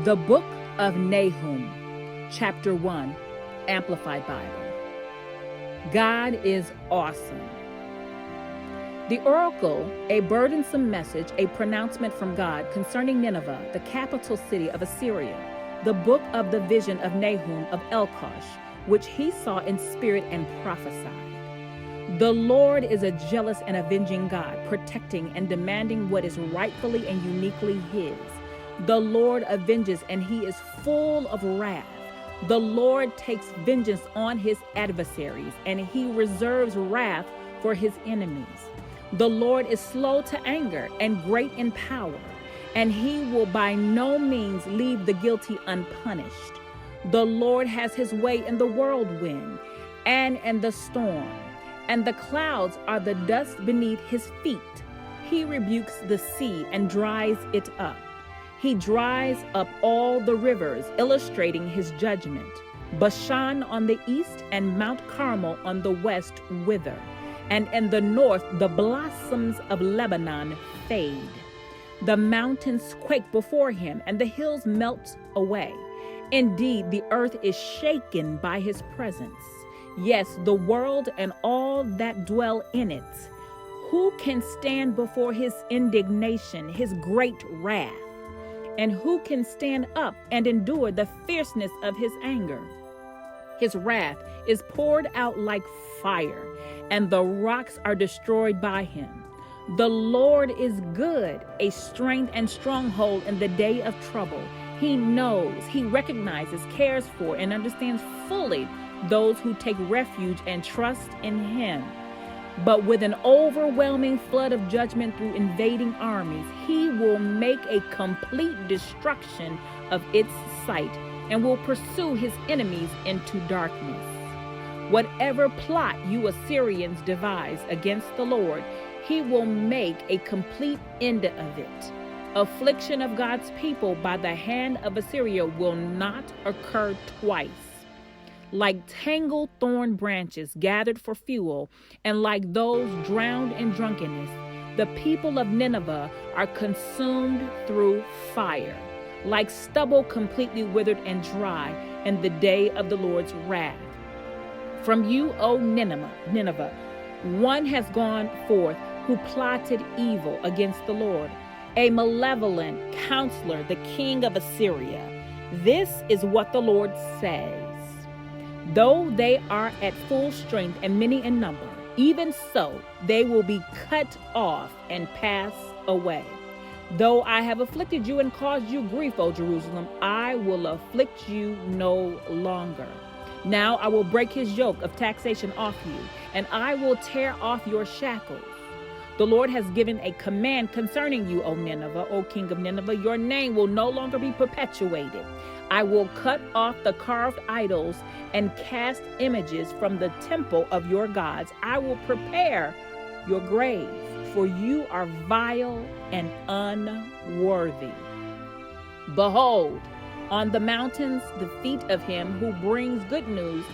The Book of Nahum, Chapter 1, Amplified Bible. God is awesome. The oracle, a burdensome message, a pronouncement from God concerning Nineveh, the capital city of Assyria. The book of the vision of Nahum of Elkosh, which he saw in spirit and prophesied. The Lord is a jealous and avenging God, protecting and demanding what is rightfully and uniquely his. The Lord avenges, and he is full of wrath. The Lord takes vengeance on his adversaries, and he reserves wrath for his enemies. The Lord is slow to anger and great in power, and he will by no means leave the guilty unpunished. The Lord has his way in the whirlwind and in the storm, and the clouds are the dust beneath his feet. He rebukes the sea and dries it up. He dries up all the rivers, illustrating his judgment. Bashan on the east and Mount Carmel on the west wither, and in the north the blossoms of Lebanon fade. The mountains quake before him, and the hills melt away. Indeed, the earth is shaken by his presence. Yes, the world and all that dwell in it. Who can stand before his indignation, his great wrath? And who can stand up and endure the fierceness of his anger? His wrath is poured out like fire, and the rocks are destroyed by him. The Lord is good, a strength and stronghold in the day of trouble. He knows, he recognizes, cares for, and understands fully those who take refuge and trust in him. But with an overwhelming flood of judgment through invading armies, he will make a complete destruction of its sight and will pursue his enemies into darkness. Whatever plot you Assyrians devise against the Lord, he will make a complete end of it. Affliction of God's people by the hand of Assyria will not occur twice. Like tangled thorn branches gathered for fuel, and like those drowned in drunkenness, the people of Nineveh are consumed through fire, like stubble completely withered and dry in the day of the Lord's wrath. From you, O Nineveh, one has gone forth who plotted evil against the Lord, a malevolent counselor, the king of Assyria. This is what the Lord says. Though they are at full strength and many in number, even so they will be cut off and pass away. Though I have afflicted you and caused you grief, O Jerusalem, I will afflict you no longer. Now I will break his yoke of taxation off you, and I will tear off your shackles. The Lord has given a command concerning you, O Nineveh, O king of Nineveh. Your name will no longer be perpetuated. I will cut off the carved idols and cast images from the temple of your gods. I will prepare your grave, for you are vile and unworthy. Behold, on the mountains the feet of him who brings good news,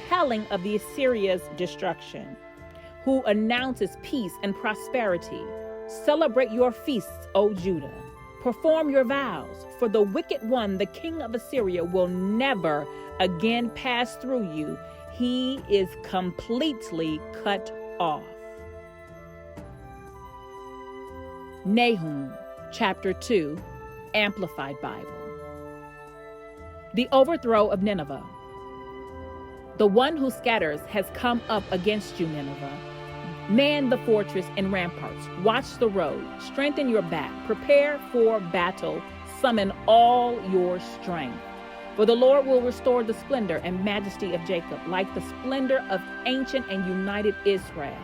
telling of the Assyria's destruction, who announces peace and prosperity. Celebrate your feasts, O Judah. Perform your vows, for the wicked one, the king of Assyria, will never again pass through you. He is completely cut off. Nahum, chapter 2, Amplified Bible. The overthrow of Nineveh. The one who scatters has come up against you, Nineveh. Man the fortress and ramparts. Watch the road. Strengthen your back. Prepare for battle. Summon all your strength. For the Lord will restore the splendor and majesty of Jacob, like the splendor of ancient and united Israel,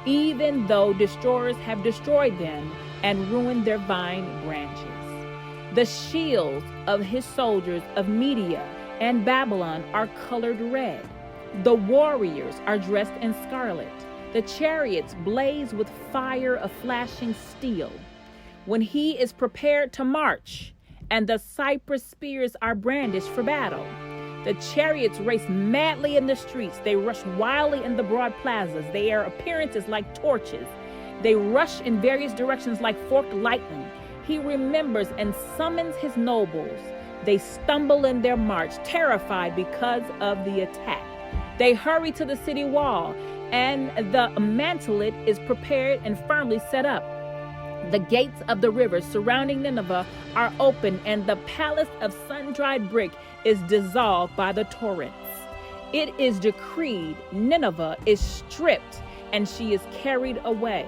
even though destroyers have destroyed them and ruined their vine branches. The shields of his soldiers of Media and Babylon are colored red. The warriors are dressed in scarlet. The chariots blaze with fire of flashing steel. When he is prepared to march, and the cypress spears are brandished for battle. The chariots race madly in the streets. They rush wildly in the broad plazas. Their appearance is like torches. They rush in various directions like forked lightning. He remembers and summons his nobles. They stumble in their march, terrified because of the attack. They hurry to the city wall, and the mantelet is prepared and firmly set up. The gates of the rivers surrounding Nineveh are open, and the palace of sun-dried brick is dissolved by the torrents. It is decreed Nineveh is stripped, and she is carried away.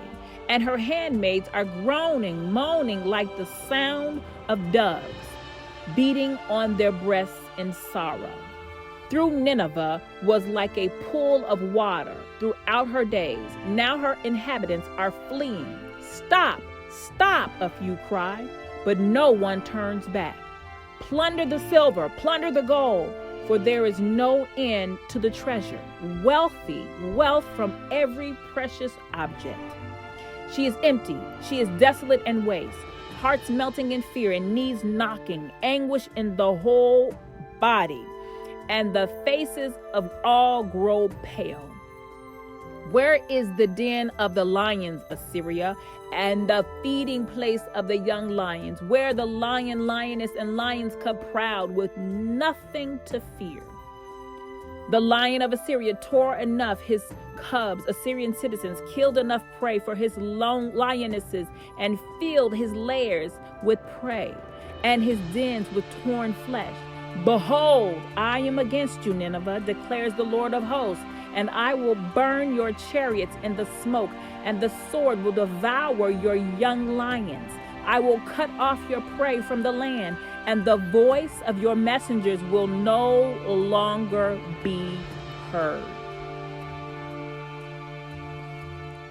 And her handmaids are groaning, moaning like the sound of doves, beating on their breasts in sorrow. Through Nineveh was like a pool of water throughout her days. Now her inhabitants are fleeing. Stop, stop, a few cry, but no one turns back. Plunder the silver, plunder the gold, for there is no end to the treasure. Wealth from every precious object. She is empty, she is desolate and waste, hearts melting in fear and knees knocking, anguish in the whole body, and the faces of all grow pale. Where is the den of the lions, Assyria, and the feeding place of the young lions, where the lion, lioness, and lion's cub proud with nothing to fear? The lion of Assyria tore enough his cubs, Assyrian citizens, killed enough prey for his lionesses, and filled his lairs with prey, and his dens with torn flesh. Behold, I am against you, Nineveh, declares the Lord of hosts, and I will burn your chariots in the smoke, and the sword will devour your young lions. I will cut off your prey from the land, and the voice of your messengers will no longer be heard.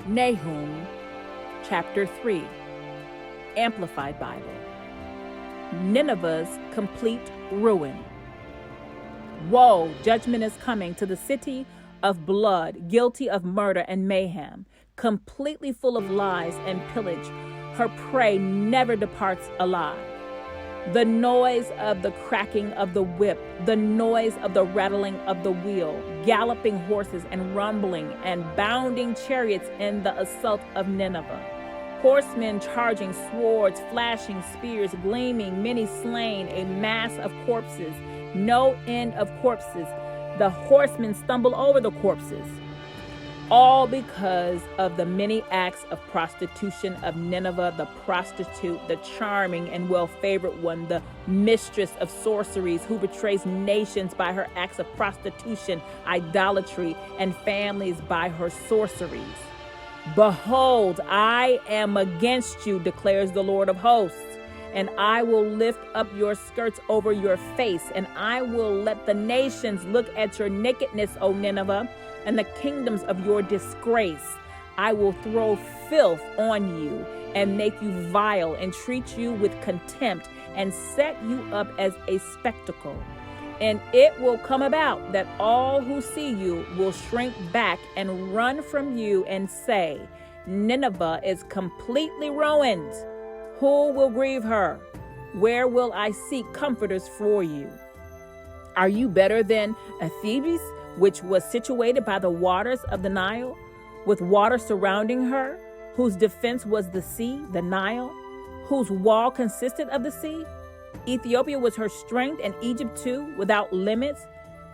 Nahum, chapter 3, Amplified Bible. Nineveh's complete ruin. Woe, judgment is coming to the city of blood, guilty of murder and mayhem, completely full of lies and pillage. Her prey never departs alive. The noise of the cracking of the whip, the noise of the rattling of the wheel, galloping horses and rumbling and bounding chariots in the assault of Nineveh. Horsemen charging, swords flashing, spears gleaming, many slain, a mass of corpses, no end of corpses. The horsemen stumble over the corpses. All because of the many acts of prostitution of Nineveh, the prostitute, the charming and well-favored one, the mistress of sorceries who betrays nations by her acts of prostitution, idolatry, and families by her sorceries. Behold, I am against you, declares the Lord of hosts, and I will lift up your skirts over your face, and I will let the nations look at your nakedness, O Nineveh, and the kingdoms of your disgrace. I will throw filth on you and make you vile and treat you with contempt and set you up as a spectacle. And it will come about that all who see you will shrink back and run from you and say, Nineveh is completely ruined. Who will grieve her? Where will I seek comforters for you? Are you better than Thebes, which was situated by the waters of the Nile, with water surrounding her, whose defense was the sea, the Nile, whose wall consisted of the sea? Ethiopia was her strength, and Egypt too, without limits.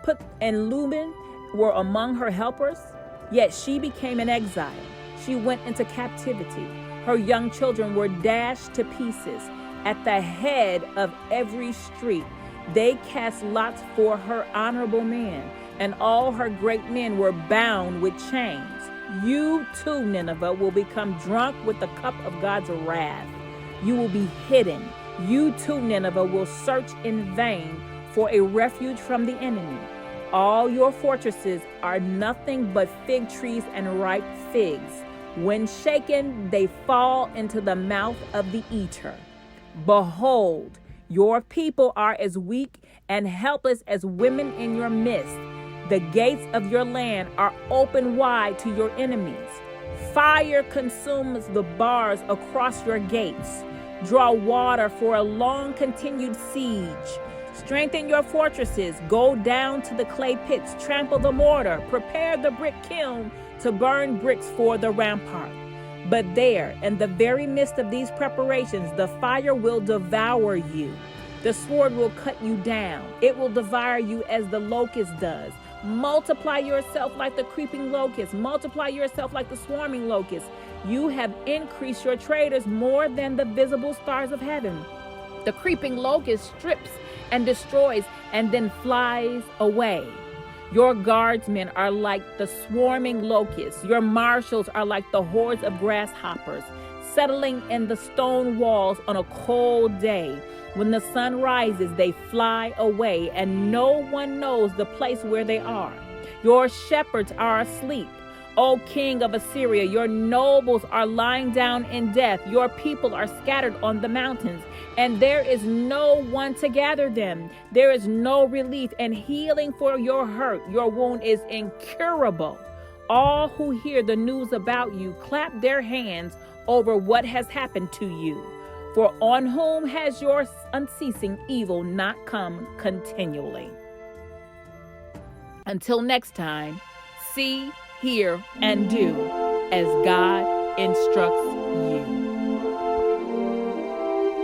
Put and Luban were among her helpers. Yet she became an exile. She went into captivity. Her young children were dashed to pieces. At the head of every street, they cast lots for her honorable men, and all her great men were bound with chains. You too, Nineveh, will become drunk with the cup of God's wrath. You will be hidden. You too, Nineveh, will search in vain for a refuge from the enemy. All your fortresses are nothing but fig trees and ripe figs. When shaken, they fall into the mouth of the eater. Behold, your people are as weak and helpless as women in your midst. The gates of your land are open wide to your enemies. Fire consumes the bars across your gates. Draw water for a long continued siege. Strengthen your fortresses. Go down to the clay pits. Trample the mortar. Prepare the brick kiln to burn bricks for the rampart. But there, in the very midst of these preparations, the fire will devour you. The sword will cut you down. It will devour you as the locust does. Multiply yourself like the creeping locust. Multiply yourself like the swarming locust. You have increased your traders more than the visible stars of heaven. The creeping locust strips and destroys and then flies away. Your guardsmen are like the swarming locusts. Your marshals are like the hordes of grasshoppers, settling in the stone walls on a cold day. When the sun rises, they fly away, and no one knows the place where they are. Your shepherds are asleep. O king of Assyria, your nobles are lying down in death. Your people are scattered on the mountains, and there is no one to gather them. There is no relief and healing for your hurt. Your wound is incurable. All who hear the news about you clap their hands over what has happened to you. For on whom has your unceasing evil not come continually? Until next time, see, hear, and do as God instructs you.